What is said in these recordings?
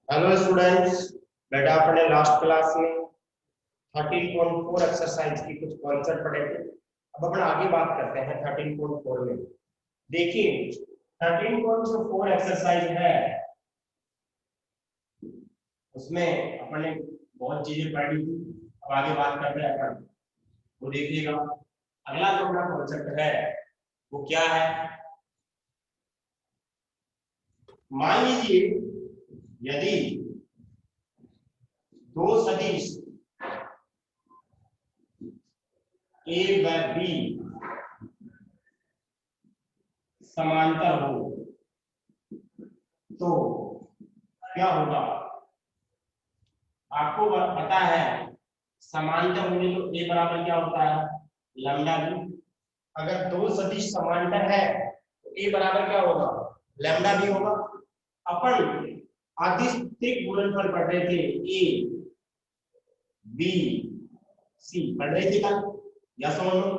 Hello students, बेटा अपने last class में 13.4 एक्सरसाइज की कुछ कॉन्सेप्ट पढ़े थे। अब अपन आगे बात करते हैं 13.4 में। देखिए 13.4 एक्सरसाइज है, उसमें अपन ने बहुत चीजें पढ़ी थी। अब आगे बात करते हैं अपन, वो देखिएगा। अगला जो अपना कॉन्सेप्ट है वो क्या है। मान लीजिए यदि दो सदिश ए व बी समांतर हो तो क्या होगा। आपको पता है समांतर होने तो ए बराबर क्या होता है, लैम्डा बी। अगर दो सदिश समांतर है तो ए बराबर क्या होगा, लैम्डा बी होगा। अपन आदिस्त्रिक गुणनफल पढ़ रहे थे, ए बी सी पढ़ रहे थे कल, या समझ लो।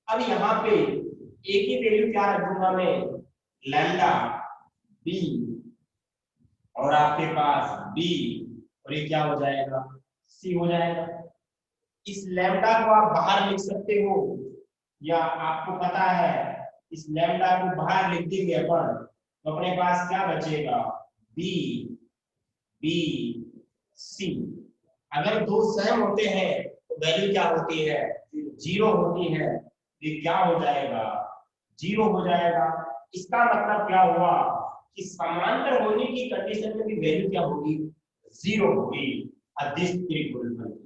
अब यहाँ पे ए की वैल्यू क्या रख दूंगा मैं, लैम्डा बी, और आपके पास बी, और ये क्या हो जाएगा, सी हो जाएगा। इस लैम्डा को आप बाहर लिख सकते हो, या आपको पता है इस लैम्डा को बाहर लिख देंगे अपन तो अपने पास क्या बचेगा, बी बी सी। अगर दो सेम होते हैं तो वैल्यू क्या होती है, जीरो होती है। ये क्या हो जाएगा, जीरो हो जाएगा। इसका मतलब क्या हुआ कि समांतर होने की कंडीशन में भी वैल्यू क्या होगी, जीरो होगी। अदिश गुणनफल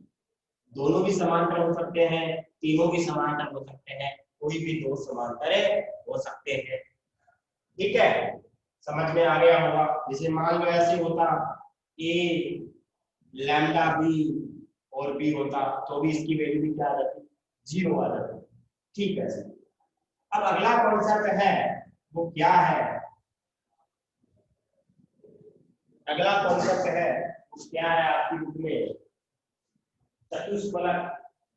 दोनों भी समांतर हो सकते हैं, तीनों भी समांतर हो सकते हैं, कोई भी दो समांतर हो सकते हैं। ठीक है, समझ में आ गया होगा। जैसे मान लो ऐसे होता ए लैम्डा बी और बी होता तो भी इसकी वैल्यू भी क्या आ जाती, जीरो आ जाती। ठीक है, अब अगला कॉन्सेप्ट है वो क्या है, अगला कॉन्सेप्ट है वो क्या है आपकी बुक में, चतुष्फलक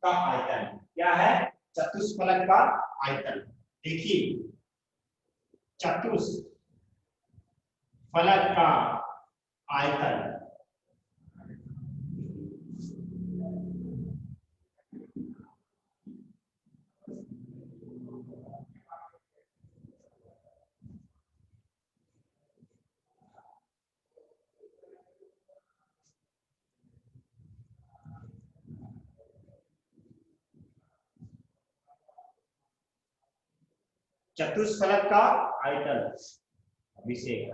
का आयतन। क्या है, चतुष्फलक का आयतन। देखिए चतुष्फलक का आयतन चतुष्फलक का आयतन अभिषेक।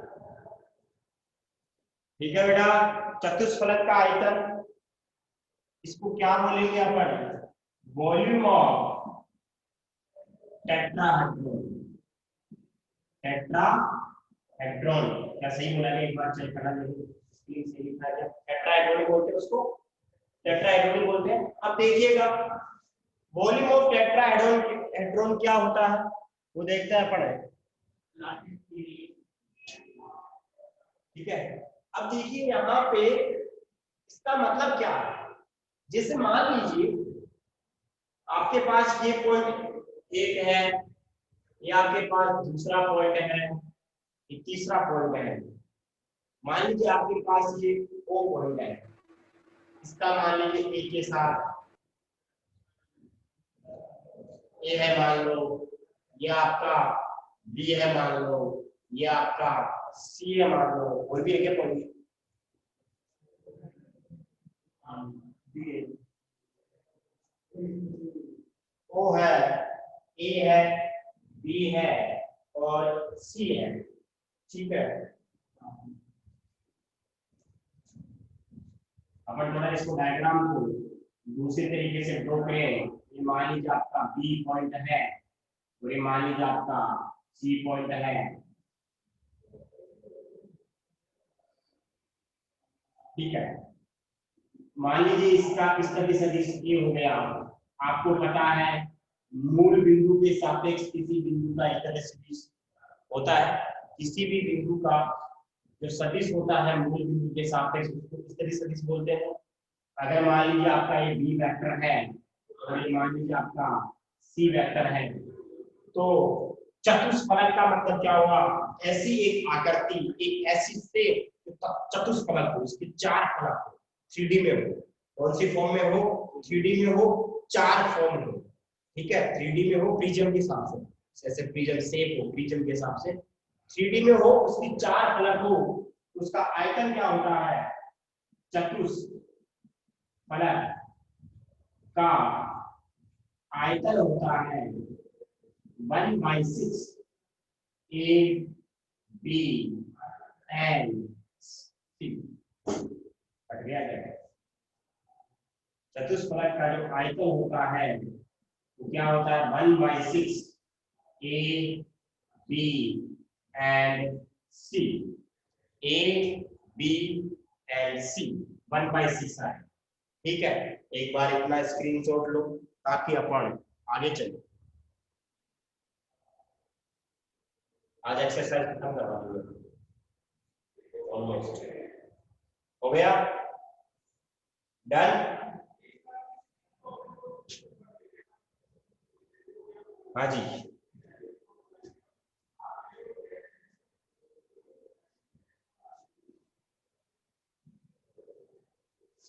ठीक है बेटा, चतुष्फलक का आयतन, इसको क्या बोलेंगे अपन, वॉल्यूम ऑफ टेट्राहेड्रॉन। टेट्राहेड्रॉन क्या सही बोला है, एक बार चेक करना देखो स्क्रीन से लिखा है, टेट्राहेड्रॉन बोलते हैं उसको, टेट्राहेड्रॉन बोलते हैं। अब देखिएगा वॉल्यूम ऑफ टेट्राहेड्रॉन क्या होता है वो देखते हैं पढ़े। ठीक है, अब देखिए यहाँ पे इसका मतलब क्या है। जैसे मान लीजिए आपके पास ये पॉइंट एक है, ये आपके पास दूसरा पॉइंट है, ये तीसरा पॉइंट है। मान लीजिए आपके पास ये ओ पॉइंट है, इसका मान लीजिए ए के साथ ए है मान लो, ये आपका बी है मान लो, ये आपका सी है मान लो, कोई भी एक पॉइंट ओ है, ए है, बी है और सी है। ठीक है, अपन थोड़ा इसको डायग्राम को दूसरे तरीके से ड्रॉ करें। ये मान लीजिए आपका बी पॉइंट है और ये मान लीजिए आपका सी पॉइंट है। ठीक है, मान लीजिए इसका इस तरह सदिश ये हो गया। आपको पता है मूल बिंदु के सापेक्ष किसी बिंदु का इस तरह सदिश होता है। किसी भी बिंदु का जो सदिश होता है मूल बिंदु के सापेक्ष उसको किस तरह सदिश बोलते हैं। अगर मान लीजिए आपका ये बी वेक्टर है और ये मान लीजिए आपका सी वेक्टर है, तो चतुष्फलक का मतलब क्या होगा, ऐसी एक आकृति, एक ऐसी शेप चतुष्फलक हो, इसके 4 फलक हो, 3D में हो, कौन सी फॉर्म में हो, 3D में हो, 4 फॉर्म हो, ठीक है, 3D में हो प्रिज्म के हिसाब से, जैसे प्रिज्म शेप हो प्रिज्म के हिसाब से, 3D में हो, उसकी 4 फलक हो, उसका आयतन क्या होता है, चतुष्फलक का आयतन होता है 1/6 A B and C। हट गया क्या? चतुष्फलक का जो आयतन होता है वो क्या होता है 1/6 A B and C। A B and C 1/6 है, ठीक है। एक बार इतना स्क्रीनशॉट लो ताकि अपन आगे चले। आज एक्सरसाइज खत्म करवा दूंगा, ऑलमोस्ट हो गया, डन। हाँ जी,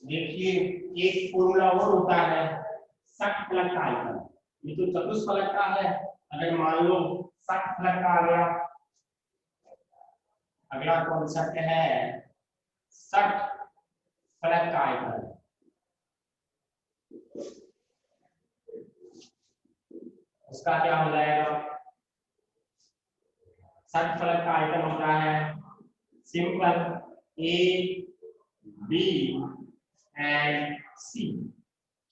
देखिए एक फॉर्मूला और होता है षटफलक का आयतन, ये तो चतुष्फलक का है, अगर मान लो षटफलक का आ गया, अगला कॉन्सेप्ट है षटफलक का आयतन। उसका क्या हो जाएगा, षटफलक का आयतन होता है simple A B and C।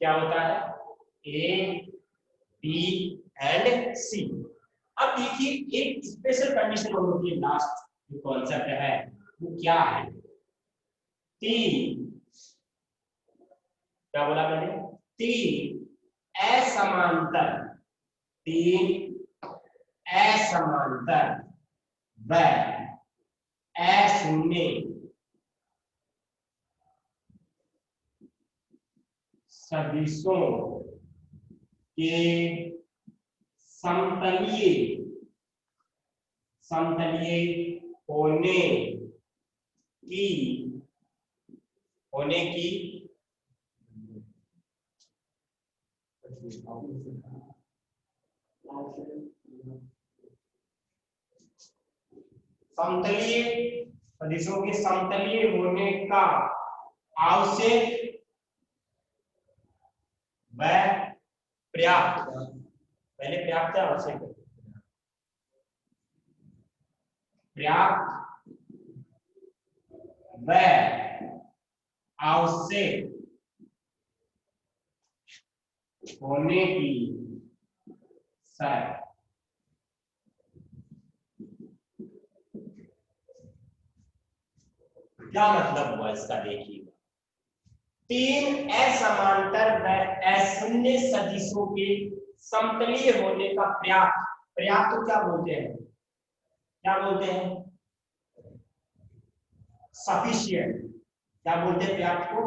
क्या होता है A B एंड C। अब देखिए एक स्पेशल कंडीशन होती है, लास्ट जो कॉन्सेप्ट है वो क्या है, 3, क्या बोला मैंने, 3 असमांतर, 3 असमांतर व अशून्य सदिशों के समतलीय होने की समतलीय सदिशों के समतलीय होने का आवश्यक व पर्याप्त, पहले पर्याप्त है आवश्यक, पर्याप्त व आवश्यक होने की शर्त। क्या मतलब हुआ इसका, देखिएगा, 3 असमांतर व अशून्य सदिशों के समतलीय होने का पर्याप्त, पर्याप्त तो क्या बोलते हैं, क्या बोलते हैं, सफिशिएंट, क्या बोलते हैं पर्याप्त को,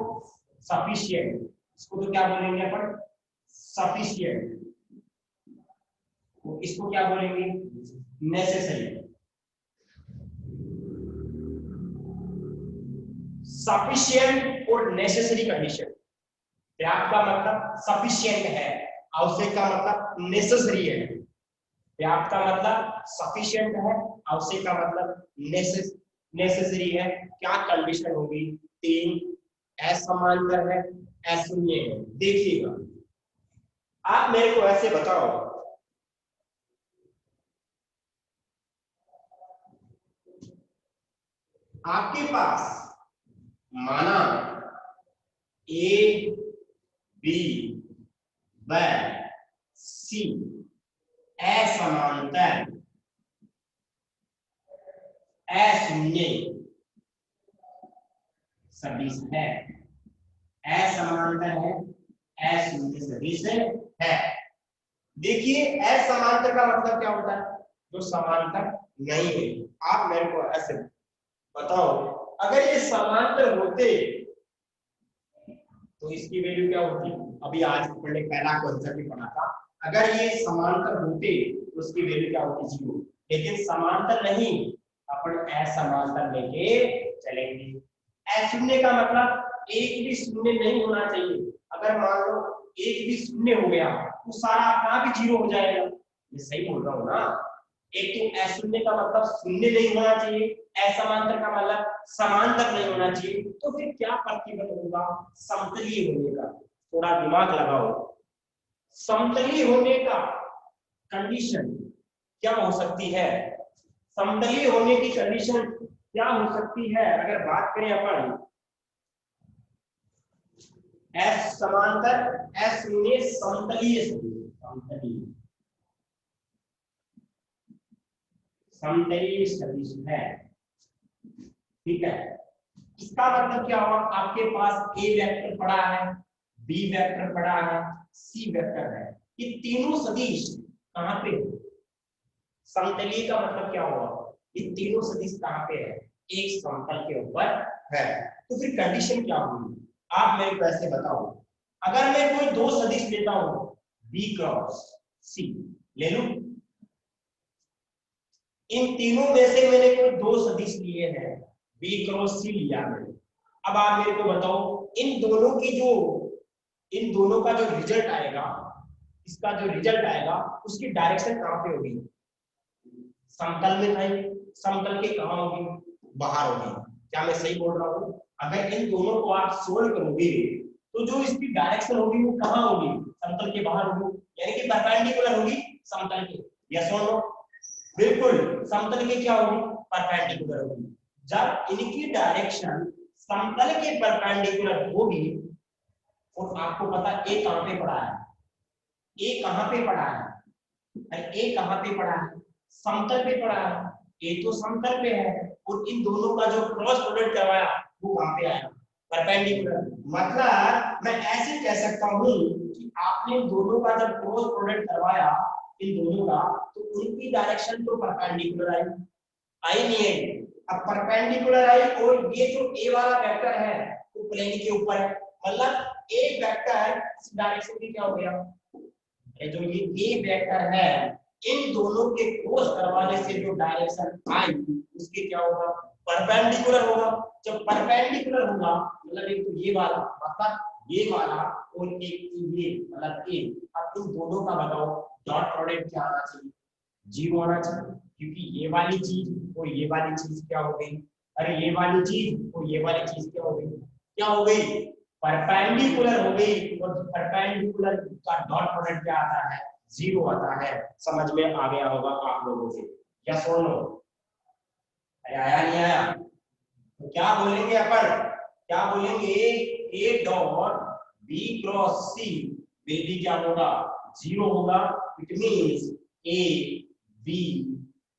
सफिशिएंट, इसको तो क्या बोलेंगे अपन, सफिशिएंट, इसको क्या बोलेंगे, नेसेसरी। सफिशिएंट और नेसेसरी कंडीशन, पर्याप्त का मतलब सफिशिएंट है, आवश्यक का मतलब नेसेसरी है, पर्याप्त का मतलब सफिशिएंट है, आवश्यक का मतलब नेसेसरी है। क्या कंडीशन होगी, 3 असमांतर है, अशून्य है। देखिएगा आप मेरे को ऐसे बताओ, आपके पास माना A B व C असमांतर अशून्य सदिश है, असमांतर है, अशून्य सदिश है। देखिए असमांतर का मतलब क्या होता है, जो समांतर नहीं है। आप मेरे को ऐसे बताओ, अगर ये समांतर होते तो इसकी वैल्यू क्या होती, अभी आज पहले पहला कॉन्सेप्ट भी पढ़ा था, अगर ये समांतर होते तो उसकी वैल्यू क्या होती, 0। लेकिन समांतर नहीं, अपन असमांतर लेके चलेंगे। अशून्य का मतलब एक भी शून्य नहीं होना चाहिए। अगर मान लो एक भी शून्य हो गया तो सारा अपना भी जीरो हो जाएगा। ये सही बोल रहा हूँ ना। एक तो अशून्य का मतलब शून्य नहीं होना चाहिए, असमांतर का मतलब समांतर नहीं होना चाहिए, तो फिर क्या प्रतिबल होगा? समतलीय होने का। थोड़ा दिमाग लगाओ। समतलीय होने का कंडीशन क्या हो सकती है? समतलीय होने की कंडीशन क्या हो सकती है? अगर बात करें अपन एस समांतर एस शून्य समतलीय समतलीय समतलीय सदिश है, ठीक है। इसका मतलब क्या हुआ? आपके पास ए वेक्टर पड़ा है, बी वेक्टर पड़ा है, सी वेक्टर है। ये तीनों सदिश कहां पे है? समतलीय का मतलब क्या हुआ? ये तीनों सदिश कहां पे है? एक समतल के ऊपर है। तो फिर कंडीशन क्या होगी? आप मेरे को ऐसे बताओ। अगर मैं कोई दो सदिश लेता हूं, बी क्रॉस सी ले लूं, इन तीनों में से मैंने कोई दो सदिश लिए हैं, बी क्रॉस सी लिया मैंने। अब आप मेरे को बताओ इन दोनों का जो रिजल्ट आएगा, इसका जो रिजल्ट आएगा उसकी डायरेक्शन कहां पे होगी? समतल में भाई। समतल के कहां होगी? बाहर होगी। क्या मैं सही बोल रहा हूँ? अगर इन दोनों को आप सोल्व करोगे तो जो इसकी डायरेक्शन होगी वो कहां होगी? समतल के बाहर होगी, यानी कि परपेंडिकुलर होगी समतल के। यस और नो? बिल्कुल। समतल के क्या होगी? परपेंडिकुलर होगी। जब इनकी डायरेक्शन समतल के परपेंडिकुलर होगी, और आपको पता ए कहां पे पड़ा है? ए कहां पे पड़ा है? ए कहां पे पड़ा है? समतल पे पड़ा है। ए तो समतल पे है, और इन दोनों का जो क्रॉस प्रोडक्ट करवाया वो कहां पे आया? परपेंडिकुलर। मतलब मैं ऐसे कह सकता हूं कि आपने इन दोनों का जब क्रॉस प्रोडक्ट करवाया इन दोनों का, तो उनकी डायरेक्शन तो परपेंडिकुलर आई, आई नहीं है? अब परपेंडिकुलर आई, और ये जो ए वाला वेक्टर है वो प्लेन के ऊपर है, मतलब ए वेक्टर इस डायरेक्शन में क्या हो गया? जो ये ए वेक्टर है, इन दोनों के क्रॉस करवाने से जो डायरेक्शन आई उसके क्या होगा? परपेंडिकुलर होगा। जब परपेंडिकुलर होगा मतलब एक तो ये वाला, मतलब ये वाला, और एक ये मतलब ये। अब इन दोनों का बताओ डॉट प्रोडक्ट क्या आना चाहिए? जीरो आना चाहिए, क्योंकि ये वाली चीज और ये वाली चीज क्या हो गई? अरे ये वाली चीज और ये वाली चीज क्या हो गई? क्या हो गई? परपेंडिकुलर हो गई, और परपेंडिकुलर का डॉट प्रोडक्ट क्या आता है? जीरो आता है। समझ में आ गया होगा आप लोगों को? यस और नो? अरे आया नहीं आया? तो क्या बोलेंगे अपन? क्या बोलेंगे? A dot B cross C will be क्या होगा? जीरो होगा। It means A B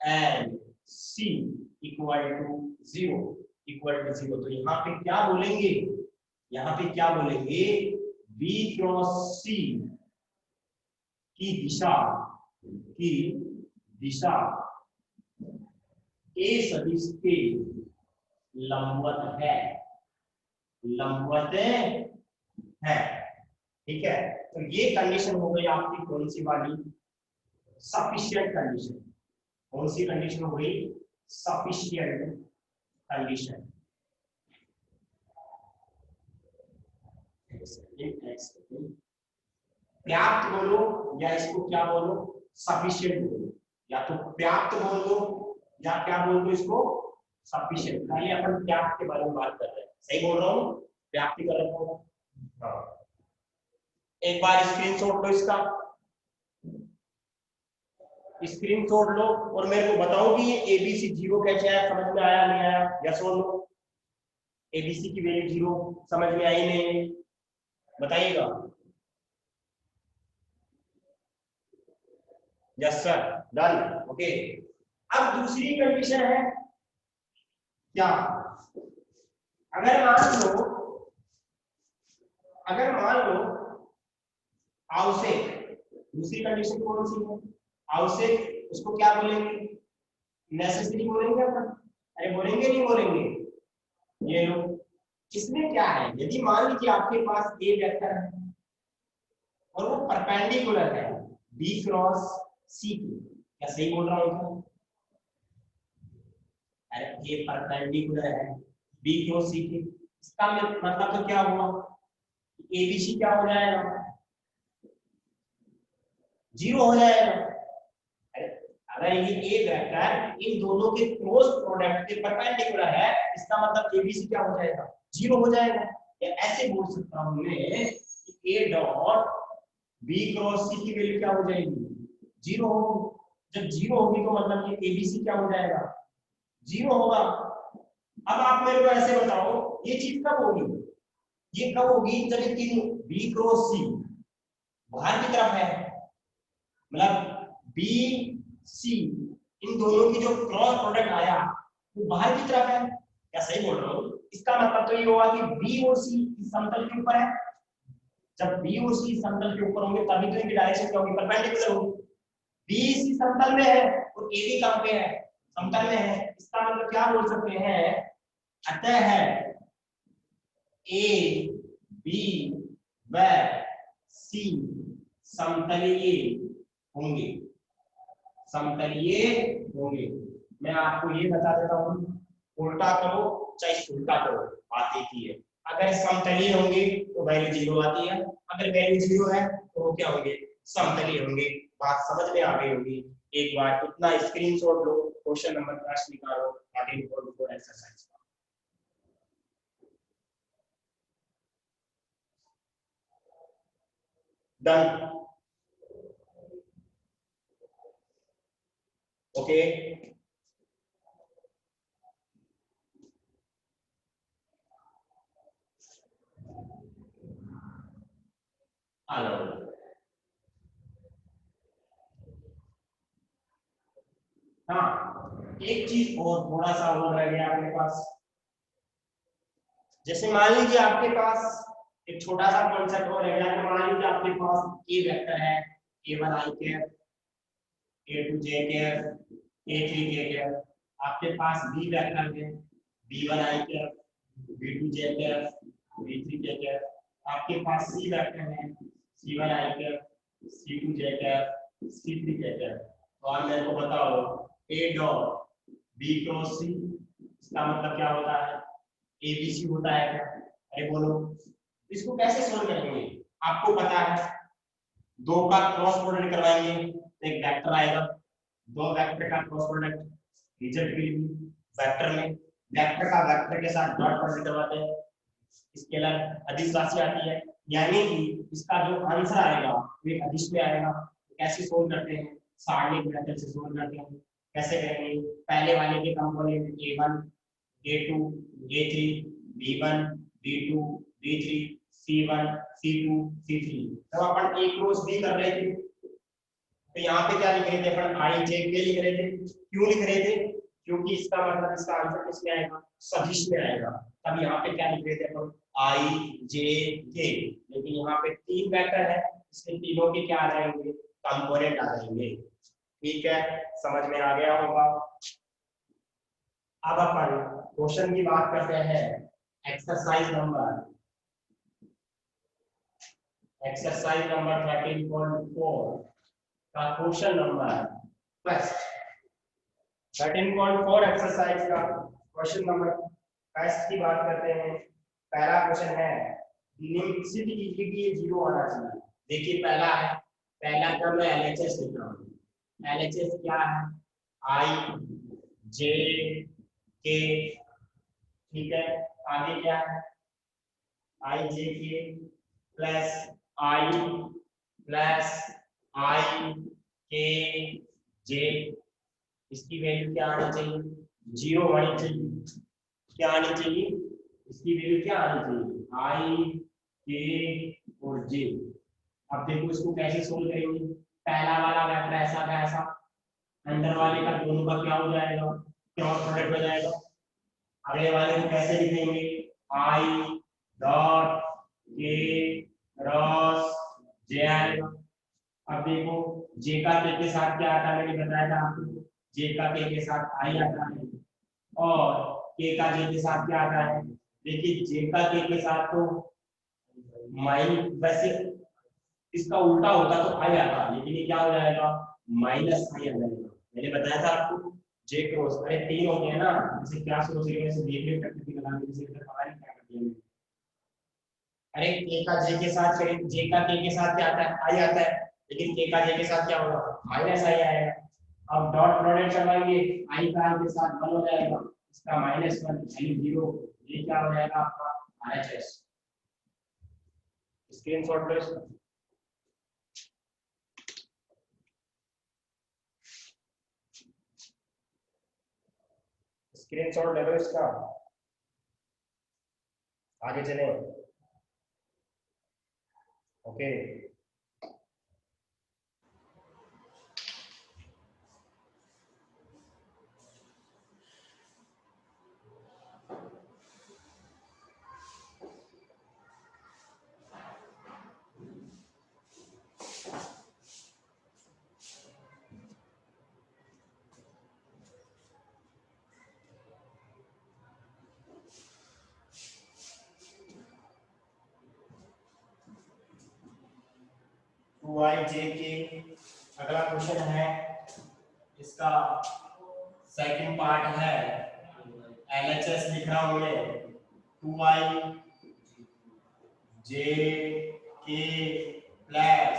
and C equal to zero, equal to zero. तो यहाँ पे क्या बोलेंगे? यहाँ पे क्या बोलेंगे? बी क्रॉस सी की दिशा, की दिशा ए सदिश के लंबवत है, लंबवत है। ठीक है। तो ये कंडीशन हो गई आपकी कौन सी वाली? Sufficient condition. कौन सी कंडीशन हो गई? Sufficient condition. पर्याप्त बोलो या इसको क्या बोलो? सफिशिएंट बोलो। या तो पर्याप्त बोल दो या क्या बोल दो इसको? सफिशिएंट। पहले अपन पर्याप्त के बारे में बात कर रहे हैं। सही बोल रहा हूँ? पर्याप्त गलत होगा? हाँ। एक बार स्क्रीनशॉट लो इसका, स्क्रीनशॉट लो और मेरे को बताओ कि ये एबीसी जीरो कैसे आया? समझ में आया नहीं आया? यस और नो? एबीसी की वैल्यू जीरो समझ में आई नहीं? बताइएगा। Yes sir, done. ओके। अब दूसरी कंडीशन है क्या? अगर मान लो, अगर मान लो आवश्यक, दूसरी कंडीशन कौन सी है? आवश्यक। उसको क्या बोलेंगे? नेसेसरी बोलेंगे अपन? अरे बोलेंगे नहीं बोलेंगे? ये लो। इसमें क्या है? यदि मान लीजिए आपके पास ए वेक्टर है और वो परपेंडिकुलर है बी क्रॉस सी की, क्या सही बोल रहा हूँ? अरे ए परपेंडिकुलर है बी क्रॉस सी के, इसका मतलब तो क्या हुआ, एबीसी क्या हो जाएगा, जीरो हो जाएगा। अगर ये ए वेक्टर इन दोनों के क्रॉस प्रोडक्ट के परपेंडिकुलर है, इसका मतलब एबीसी क्या हो जाएगा, जीरो हो जाएगा। या ऐसे बोल सकता हूं मैं कि ए डॉट बी क्रॉस सी की वैल्यू क्या हो जाएगी, जीरो होगी। जब जीरो होगी तो मतलब ये एबीसी क्या हो जाएगा, जीरो होगा। अब आप मेरे को ऐसे बताओ ये चीज कब होगी, ये कब होगी जब ये तीनों बी क्रॉस सी बाहर की तरफ है, मतलब बी सी इन दोनों की जो क्रॉस प्रोडक्ट आया वो बाहर की तरफ है, क्या सही बोल रहा हूँ। इसका मतलब तो ये होगा कि बी और सी इस समतल के ऊपर है, जब बी और सी समतल के ऊपर होंगे तभी तो इनकी डायरेक्शन क्या होगी, परपेंडिकुलर होगी। बी सी समतल में है और ए बी कहां पे है, समतल में है। इसका मतलब क्या बोल सकते हैं, अतः है ए बी व सी समतलीय होंगे, समतलीय होंगे। मैं आपको ये बता देता हूँ, उल्टा करो चाहे उल्टा करो बात एक ही है। अगर समतलीय होंगे तो वैल्यू जीरो आती है, अगर वैल्यू जीरो है तो वो क्या होंगे, समतलीय होंगे। बात समझ में आ गई होगी। एक बार इतना स्क्रीनशॉट लो, क्वेश्चन नंबर 10 निकालो, 13.4 एक्सरसाइज का। Done, okay. हेलो, हाँ एक चीज और थोड़ा सा और रह गया अपने पास। जैसे मान लीजिए आपके पास एक छोटा सा कॉन्सेप्ट और रह गया कि मान लीजिए आपके पास ए वेक्टर है, a1 i cap, a2 j cap, a3 k cap. आपके पास बी वेक्टर है, b1 i cap, b2 j cap, b3 k cap. आपके पास सी वेक्टर है, c1 i cap, c2 j cap, c3 k cap. तो आप मेरे को बताओ a dot b cross c इसका मतलब क्या होता है, एबीसी होता है क्या, अरे बोलो। इसको कैसे सोल्व करेंगे, आपको पता है दो का क्रॉस प्रोडक्ट करवाएंगे तो एक वेक्टर आएगा, दो वेक्टर का क्रॉस प्रोडक्ट रिजल्ट के लिए वेक्टर में वेक्टर का वेक्टर के साथ डॉट प्रोडक्ट करवाते हैं, स्केलर अदिश राशि आती है, यानी कि इसका जो आंसर आएगा वो एक अदिश में आएगा। तो कैसे सोल्व करते हैं, सारणिक मेथड से सोल्व करते हैं। कैसे करेंगे, पहले वाले के component a1 a2 a3 b1 b2 b3 c1 c2 c3। जब अपन a क्रॉस b कर रहे थे तो यहाँ पे क्या लिख रहे थे अपन, आई जे के लिख रहे थे। क्यों लिख रहे थे, क्योंकि इसका मतलब इसका आंसर किसमें आएगा, सदिश में आएगा। तब यहाँ पे क्या लिख रहे थे अपन, आई जे के। लेकिन यहाँ पे तीन वेक्टर है, इसमें तीनों के क्या आ जाएंगे, कंपोनेंट आ जाएंगे। ठीक है, समझ में आ गया होगा। अब अपन क्वेश्चन की बात करते हैं, एक्सरसाइज नंबर 13.4 का क्वेश्चन नंबर फर्स्ट। 13.4 एक्सरसाइज का क्वेश्चन नंबर फर्स्ट की बात करते हैं। पहला क्वेश्चन है, निश्चित कीजिए कि ये जीरो आना चाहिए। देखिए पहला है, पहला का मैं एलएचएस लिख रहा हूँ। एलएचएस क्या है, आई जे के, ठीक है। आगे क्या है, आई जे के प्लस आई के जे। इसकी वैल्यू क्या आनी चाहिए, जीरो आनी चाहिए। क्या आनी चाहिए, इसकी वैल्यू क्या आनी चाहिए, आई के और जे। अब देखो इसको कैसे सोल्व करेंगे, पहला वाला वेक्टर ऐसा का ऐसा, अंदर वाले का दोनों का क्या हो जाएगा, क्रॉस प्रोडक्ट हो जाएगा। अगले वाले को कैसे लिखेंगे, आई डॉट के क्रॉस जे आएगा। अब देखो जे का के साथ क्या आता है, मैंने बताया था आपको, जे का के साथ आई आता है और के का जे के साथ क्या आता है। देखिए जे का के साथ तो माइन, वैसे इसका उल्टा होता तो आई आता, लेकिन ये क्या हो जाएगा, माइनस आई आ जाएगा। मैंने बताया था आपको जे क्रॉस, अरे 3 हो गए ना, जैसे क्या शुरू से कैसे देख ले प्रकृति का नाम, जैसे इधर पता नहीं क्या कर दिया मैंने। अरे के का जे के साथ, जे का के साथ क्या आता है, आई आता है, लेकिन के का जे के साथ क्या होगा, माइनस आई आएगा। अब डॉट प्रोडक्ट चलाएंगे, आई का आई के साथ 1 हो जाएगा, इसका -1 यानी 0, ये क्या हो जाएगा आपका RHS। स्क्रीनशॉट लो इसका, स्क्रीनशॉट ले लो इसका, आगे चले। ओके, टू आई जे के, अगला क्वेश्चन है, इसका सेकंड पार्ट है, LHS लिख रहा हूं मैं, 2i जे के प्लस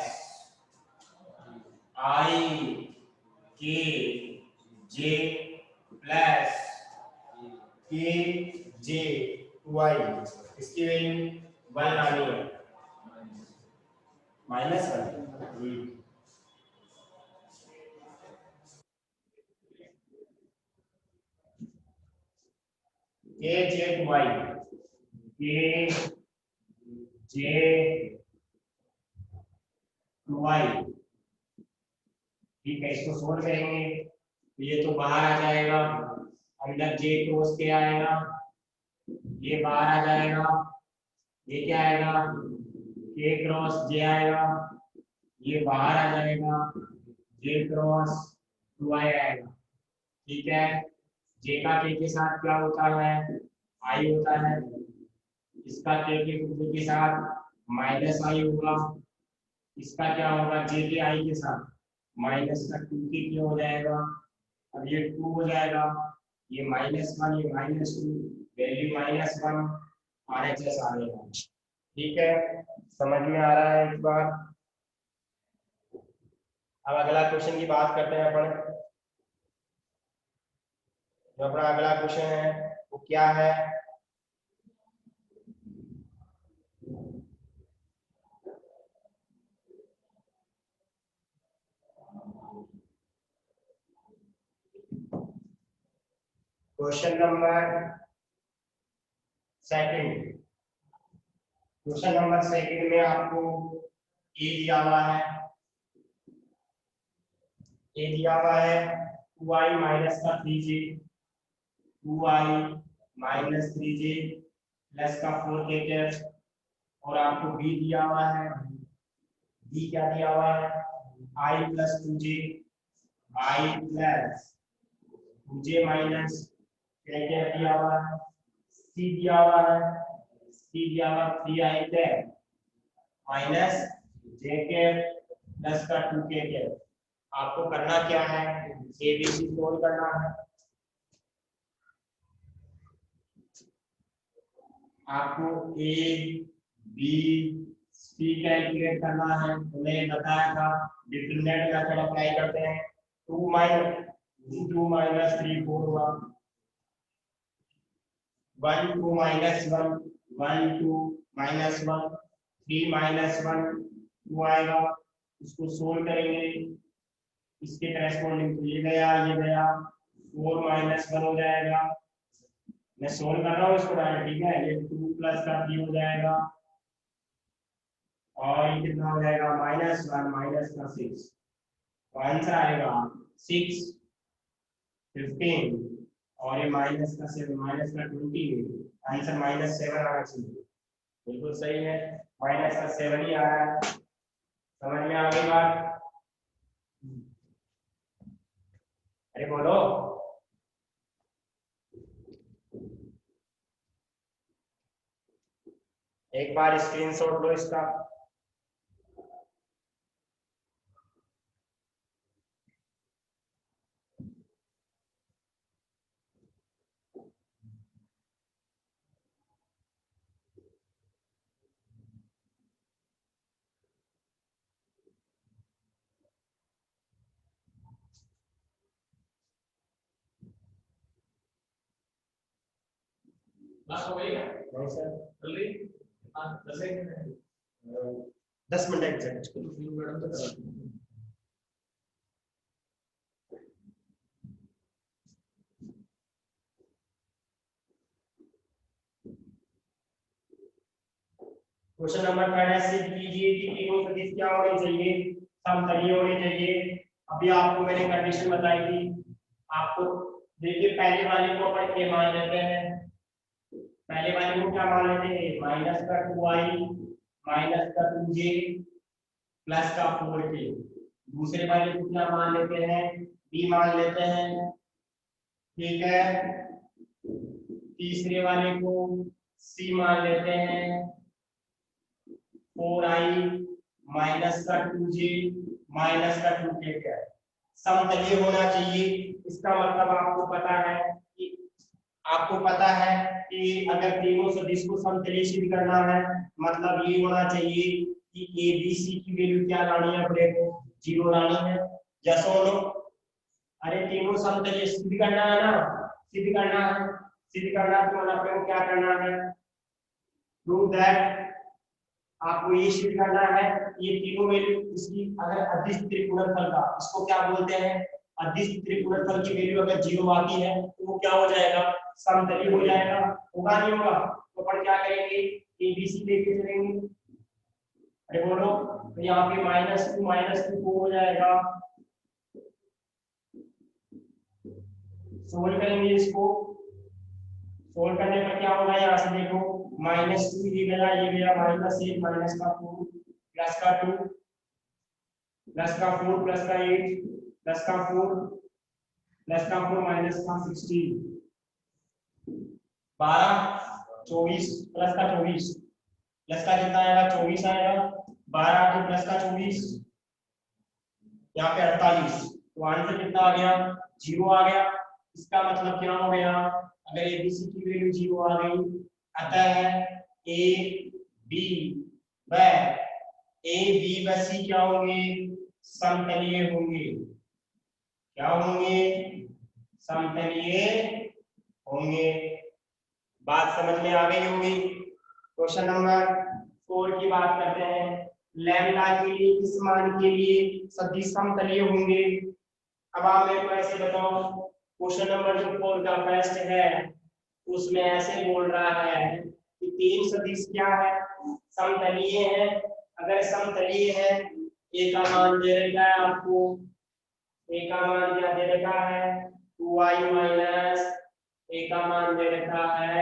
आई के जे प्लस के जे 2i, इसकी वैल्यू 1 आनी है, -1। के जे 2i, के जे 2i, ठीक है, इसको सोल्व करेंगे तो ये तो बाहर आ जाएगा, अंदर जे क्रॉस के आएगा, ये बाहर आ जाएगा, ये क्या आएगा, के क्रॉस जे आएगा, ये बाहर आ जाएगा, जे क्रॉस 2i आएगा, ठीक है। जे का के साथ क्या होता है, आई होता है, इसका के साथ -i होगा, इसका क्या होगा, जे के आई के साथ माइनस का 2 के हो जाएगा, अब ये 2 हो जाएगा, ये -1, ये -2, वैल्यू -1, RHS आ जाएगा, ठीक है, समझ में आ रहा है इस बार। अब अगला क्वेश्चन की बात करते हैं अपन, जो अपना अगला क्वेश्चन है वो क्या है, question number second, question number second में आपको ए दिया हुआ है, ए दिया हुआ है 2i माइनस का 3j, 2i minus 3j plus का 4k कैप, और आपको बी दिया हुआ है, बी क्या दिया हुआ है, i plus 2j, i plus 2j minus क्या क्या दिया हुआ है, सी दिया हुआ है, सी दिया हुआ 3i cap minus j cap plus का 2k कैप। आपको करना क्या है, एबीसी सोल्व करना है, आपको ए बी सी कैलकुलेट करना है, उन्हें बताया था डिटरमिनेंट मेथड अप्लाई करते हैं, 2 माइनस 3 4 हुआ, 1 2 माइनस 1 1 2 माइनस 1 3 माइनस 1 2 आएगा, इसको सोल्व करेंगे, इसके करेस्पॉन्डिंग तो ये गया 4 माइनस 1 हो जाएगा, मैं सोल्व कर रहा हूँ इसको डायरेक्ट, ठीक है, ये 2 प्लस का 3 हो जाएगा, और ये कितना हो जाएगा -1 माइनस का 6, तो आंसर आएगा 6 15, और ये माइनस का 7 माइनस का 20, आंसर -7 आना चाहिए, बिल्कुल सही है, माइनस का 7 ही आया है, समझ में आ गई बात, अरे बोलो, एक बार स्क्रीनशॉट लो इसका, क्लास हो गई क्या? नहीं सर, जल्दी 10 मिनट एग्जैक्ट मैडम तो करा। क्वेश्चन नंबर 3 है, सिद्ध कीजिए कि तीनों सदिश क्या होने चाहिए, समतलीय होने चाहिए। अभी आपको मैंने कंडीशन बताई थी। आपको देखिए, पहले वाले को अपन ए मान लेते हैं। पहले वाले को क्या मान लेते हैं? माइनस का 2i माइनस का 2j प्लस का 4k। दूसरे वाले को क्या मान लेते हैं? b मान लेते हैं, ठीक है। तीसरे वाले को c मान लेते हैं, 4i माइनस का 2j माइनस का 2k। समतलीय होना चाहिए, इसका मतलब आपको पता है कि अगर तीनों सदिश को समतलीय सिद्ध करना है, मतलब ये होना चाहिए कि ए बी सी की वैल्यू क्या लानी है अपने को? 0 लानी है। जैसे अरे तीनों समतलीय सिद्ध करना है ना, सिद्ध करना है। सिद्ध करना तो मतलब अपने को क्या करना है? Prove that. आपको ये सिद्ध करना है ये तीनों वैल्यू इसकी अगर अदिश त्रिकोणफल का, इसको क्या बोलते हैं? अदिश त्रिकोणफल की वैल्यू अगर 0 आती है तो वो क्या हो जाएगा? समतलीय हो जाएगा। होगा नहीं होगा? तो अपन क्या करेंगे? ए बी सी लेके चलेंगे। अरे बोलो, तो यहाँ पे -2 को हो जाएगा। सोल्व करेंगे इसको। सोल्व करने पर क्या होगा? यहाँ से देखो, -2 ये गया -1 माइनस का 4 प्लस का 2 प्लस का 4 प्लस का 8 प्लस का 4 प्लस का 4 माइनस का 16 12 24 प्लस का 24 प्लस का कितना आएगा? 24 आएगा। 12 तो प्लस का 24 यहाँ पे 48। तो आंसर कितना आ गया? 0 आ गया। इसका मतलब क्या हो गया? अगर एबीसी की वैल्यू 0 आ गई, अतः ए बी व सी क्या होंगे? समतलीय होंगे। क्या होंगे? समतलीय होंगे। बात समझ में आ गई होगी। क्वेश्चन नंबर 4 की बात करते हैं। लैम्डा के लिए किस मान के लिए सदिश समतलीय होंगे? अब आप मेरे को ऐसे बताओ, क्वेश्चन नंबर जो 4 का फर्स्ट है उसमें ऐसे बोल रहा है कि तीन सदिश क्या है? समतलीय है। अगर समतलीय है, ए का मान दे रखा है आपको। ए का मान क्या दे रखा है? 2i माइनस, ए का मान दे रखा है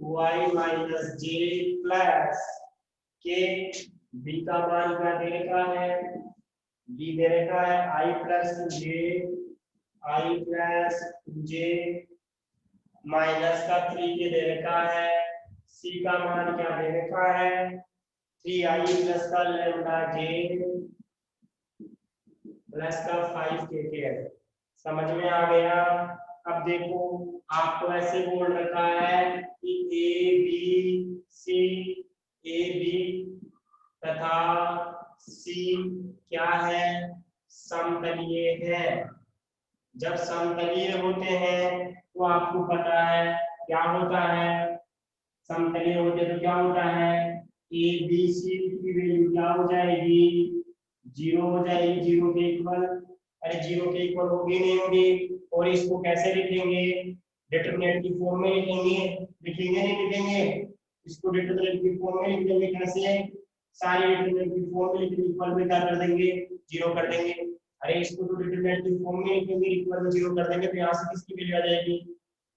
2i माइनस जे प्लस के। बी का मान क्या दे रखा है? बी दे रखा है i प्लस जे माइनस का 3 के दे रखा है। सी का मान क्या दे रखा है? 3i प्लस का लैम्डा जे प्लस का 5k के है। समझ में आ गया? अब देखो, आपको ऐसे बोल रखा है कि ए बी तथा सी क्या है? समतलीय है। जब समतलीय होते हैं तो आपको पता है क्या होता है? समतलीय होते तो क्या होता है? ए बी सी की वैल्यू क्या हो जाएगी? 0 हो जाएगी। 0 के इक्वल। अरे 0 के इक्वल होगी नहीं होगी? और इसको कैसे लिखेंगे? डिटरमिनेंट की फॉर्म में लिखेंगे। लिखेंगे नहीं लिखेंगे? इसको डिटरमिनेंट की फॉर्म में लिखेंगे। कैसे? सारी डिटरमिनेंट की फॉर्म में लिखेंगे, इक्वल में क्या कर देंगे? 0 कर देंगे। अरे इसको तो डिटरमिनेंट की फॉर्म में लिखेंगे, इक्वल में 0 कर देंगे, तो यहाँ से किसकी वैल्यू आ जाएगी?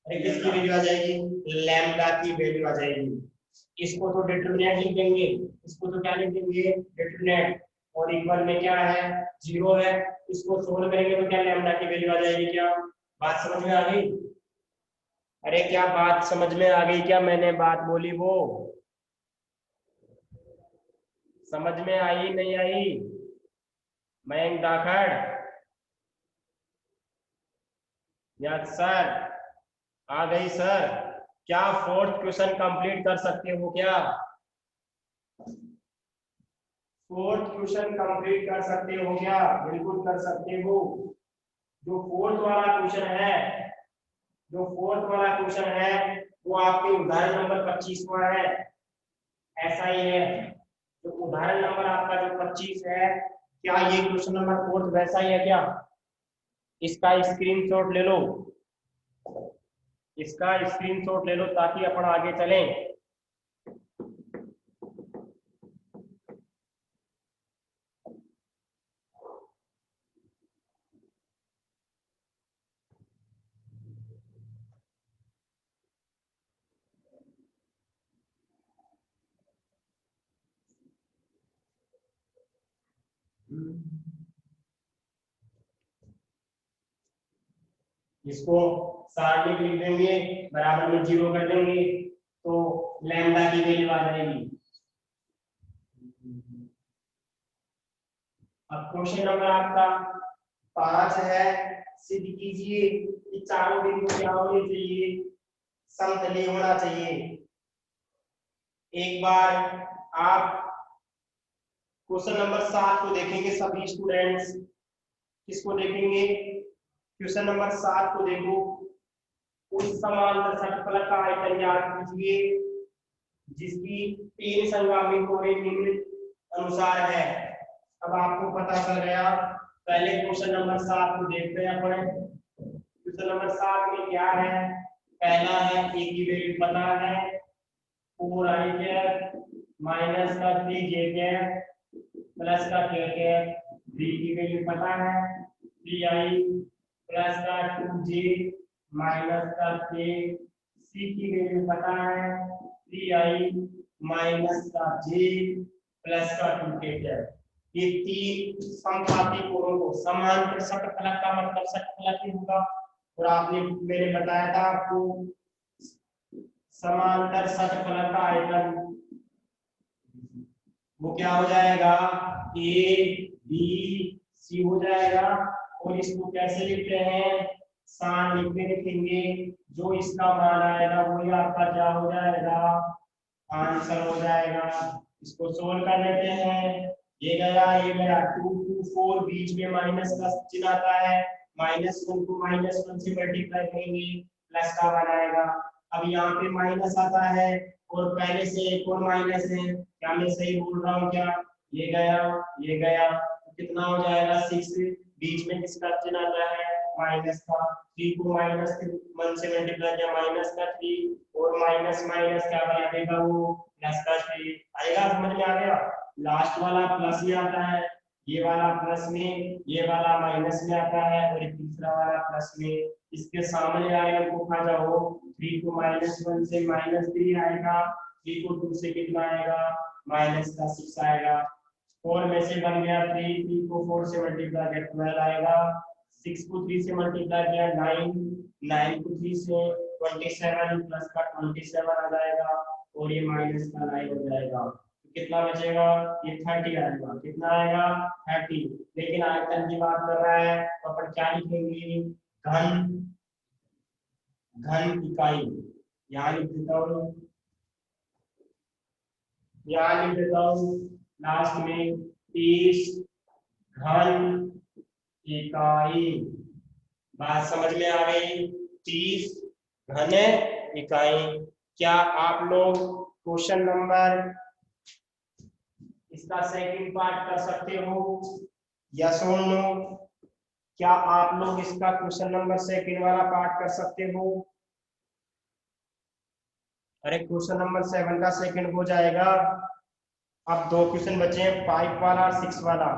अरे किसकी वैल्यू आ जाएगी? लैम्डा की वैल्यू आ जाएगी। इसको तो डिटरमिनेंट लिख देंगे, इसको तो क्या लिख देंगे? डिटरमिनेंट। और इक्वल में क्या है? 0 है। इसको सोल्व करेंगे तो क्या लैम्डा की वैल्यू आ जाएगी? क्या बात समझ में आ गई? अरे क्या बात समझ में आ गई? क्या मैंने बात बोली वो समझ में आई नहीं आई? मयंक दाखड़? Yes sir. आ गई सर। क्या फोर्थ क्वेश्चन कंप्लीट कर सकते हो क्या? फोर्थ क्वेश्चन कंप्लीट कर सकते हो क्या? बिल्कुल कर सकते हो। जो फोर्थ वाला क्वेश्चन है जो फोर्थ वाला क्वेश्चन है वो आपके उदाहरण नंबर 25वां है, ऐसा ही है। तो उदाहरण नंबर आपका जो 25 है, क्या ये क्वेश्चन नंबर फोर्थ वैसा ही है क्या? इसका स्क्रीनशॉट ले लो, इसका स्क्रीनशॉट ले लो ताकि अपन आगे चलें। इसको सारणिक लिख देंगे, बराबर में 0 कर देंगे, तो लैम्डा की वैल्यू आ जाएगी। अब क्वेश्चन नंबर आपका 5 है, सिद्ध कीजिए कि चारों बिंदु क्या होने चाहिए, समतलीय होना चाहिए। एक बार आप क्वेश्चन नंबर 7 को देखेंगे सभी स्टूडेंट्स। किसको देखेंगे? क्वेश्चन नंबर 7 को देखो। उस समांतर षटफलक का आयतन ज्ञात कीजिए जिसकी 3 संगामी कोणे निम्न अनुसार है। अब आपको पता चल गया। पहले क्वेश्चन नंबर 7 को देखते हैं अपन। क्वेश्चन नंबर 7 में क्या है? पहला है ए की वैल्यू पता है 4i कैप माइनस का 3j कैप प्लस का k कैप, b की वैल्यू पता है 3i प्लस का 2j माइनस का k, c की वैल्यू पता है 3i माइनस का j प्लस का 2k कैप। ये तीन समपाती कोणों को, समांतर षटफलक का मतलब षटफलक ही होगा, और आपने मैंने बताया था आपको समांतर षटफलक का आयतन वो क्या हो जाएगा, ए बी सी हो जाएगा। और इसको कैसे लिखते हैं? सारणिक में लिखेंगे, जो इसका मान आएगा वही आपका क्या हो जाएगा, आंसर हो जाएगा। इसको सोल्व कर लेते हैं। ये गया 2 2 4, बीच में माइनस का चिन्ह आता है, -1 को -1 से मल्टीप्लाई करेंगे, प्लस का वन आएगा। अब यहाँ पे माइनस आता है और पहले से एक और माइनस है, क्या मैं सही बोल रहा हूँ क्या? ये गया तो कितना हो जाएगा 6, बीच में किसका चिन्ह आता है, माइनस का। 3 को -1 से मल्टीप्लाई किया, माइनस का 3, और माइनस माइनस क्या बना देगा वो, प्लस का 3 आएगा। समझ में आ गया? लास्ट वाला प्लस में आता है, ये वाला प्लस में, ये वाला माइनस में आता है, और ये तीसरा वाला प्लस में। इसके सामने आएगा को खा जाओ, 3 को -1 से -3 आएगा, 3 को 2 से कितना आएगा, माइनस का 6 आएगा। 4 में से बन गया 3, 3 को 4 से मल्टीप्लाई किया 12 आएगा, 6 को 3 से मल्टीप्लाई किया 9, 9 को 3 से 27, प्लस का 27 आ जाएगा, और ये माइनस का 9 हो जाएगा। कितना बचेगा, ये 30 आएगा। कितना आएगा, 30। लेकिन आयतन की बात कर रहा है तो अपन क्या लिखेंगे, घन घन इकाई। यहाँ लिख देता हूँ, यहाँ लिख देता हूँ लास्ट में 30 घन इकाई। बात समझ में आ गई? 30 घन इकाई। क्या आप लोग क्वेश्चन नंबर इसका सेकंड पार्ट कर सकते हो, यस और नो? क्या आप लोग इसका क्वेश्चन नंबर सेकंड वाला पार्ट कर सकते हो? अरे क्वेश्चन नंबर 7 का सेकंड हो जाएगा। अब 2 क्वेश्चन बचे हैं, 5 वाला और 6 वाला।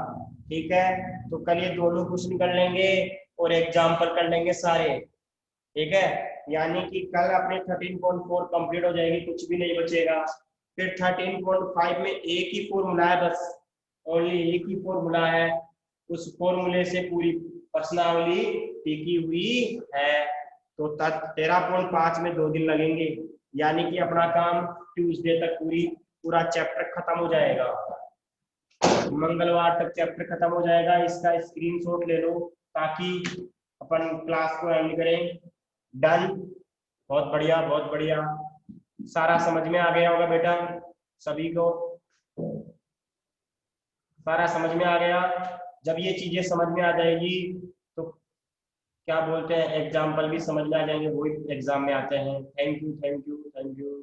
ठीक है, तो कल ये दोनों क्वेश्चन कर लेंगे और एग्जाम्पल कर लेंगे सारे। ठीक है, यानी कि कल अपने 13.4 कंप्लीट हो जाएगी, कुछ भी नहीं बचेगा। फिर 13.5 में एक ही फॉर्मूला है, बस ओनली एक ही फॉर्मूला है, उस फॉर्मूले से पूरी प्रश्नावली टिकी हुई है। तो 13.5 में 2 दिन लगेंगे, यानी कि अपना काम ट्यूसडे तक पूरा चैप्टर खत्म हो जाएगा, मंगलवार तक चैप्टर खत्म हो जाएगा। इसका स्क्रीनशॉट ले लो ताकि अपन क्लास को एंड करें। डन, बहुत बढ़िया बहुत बढ़िया। सारा समझ में आ गया होगा बेटा सभी को? सारा समझ में आ गया? जब ये चीजें समझ में आ जाएगी तो क्या बोलते हैं एग्जाम्पल भी समझ में आ जाएंगे, वो एग्जाम में आते हैं। Thank you thank you thank you.